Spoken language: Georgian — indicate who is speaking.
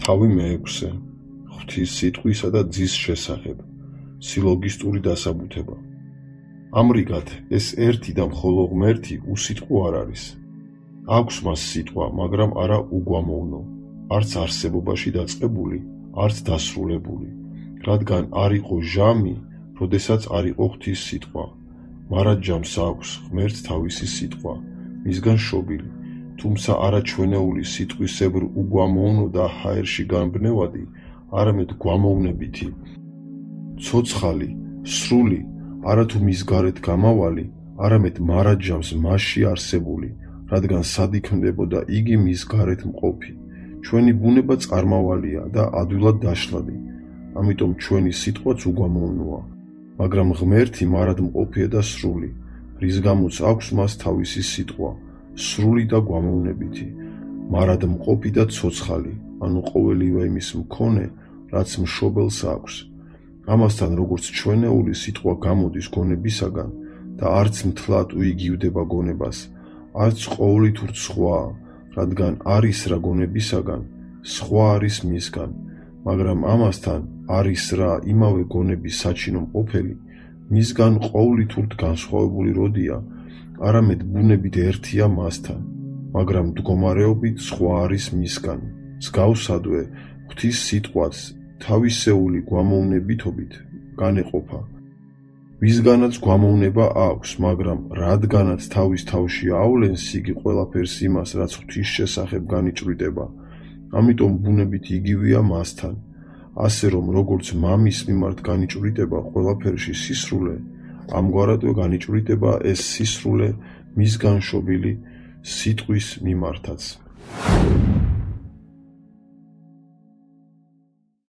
Speaker 1: თავი მეექვსე. ღვთის სიტყვისა და ძის შესახებ. სილოგისტური დასაბუთება. ამრიგად, ეს ერთი და მხოლო ღმერთი უსიტყვო არ არის. აქვს მას სიტყვა, მაგრამ არა უგვამოვნო, არც არსებობაში დაწყებული, არც დასრულებული, რადგან არ იყო ჟამი, როდესაც არ იყო ღვთის სიტყვა. მარად ჯამს აქვს ღმერთს თავისი სიტყვა, მისგან შობილი, თუმცა არა ჩვენეული სიტყვისებრ უგვამოვნო და ჰაერში განბნევადი, არამედ გვამოვნებითი, ცოცხალი, სრული, არათუ მის გარეთ გამავალი, არამედ მარად ჯამს მასში არსებული, რადგან სად იქმნებოდა იგი მის გარეთ მყოფი. ჩვენი ბუნება წარმავალია და ადვილად დაშლადი, ამიტომ ჩვენი სიტყვაც უგვამოვნოა. მაგრამ ღმერთი მარად მყოფია და სრული, რის გამოც აქვს მას თავისი სიტყვა, სრული და გვამოვნებითი, მარად მყოფი და ცოცხალი, ანუ ყოველივე იმის მქონე, რაც მშობელს აქვს. ამასთან, როგორც ჩვენეული სიტყვა გამოდის გონებისაგან და არც მთლად უიგივდება გონებას, არც ყოვლითურთ სხვაა, რადგან არის რა გონებისაგან, სხვა არის მისგან, მაგრამ ამასთან არის რა იმავე გონების საჩინო მყოფელი, მისგან ყოვლითურთ განსხვავებული როდია, არამედ ბუნებით ერთია მასთან, მაგრამ მდგომარეობით სხვა არის მისგან. მსგავსადვე, ღვთის სიტყვაც თავისეული გვამოვნებითობით განეყოფა. მისგანაც გვამოვნება აქვს, მაგრამ რადგანაც თავის თავში ავლენს იგი ყველაფერს იმას, რაც ღვთის შესახებ განიჭვრიტება, ამიტომ ბუნებით იგივეა მასთან. ასე რომ, როგორც მამის მიმართ განიჭვრიტება ყველაფერში სისრულე, ამგვარადვე განიჭვრიტება ეს სისრულე მისგან შობილი სიტყვის მიმართაც.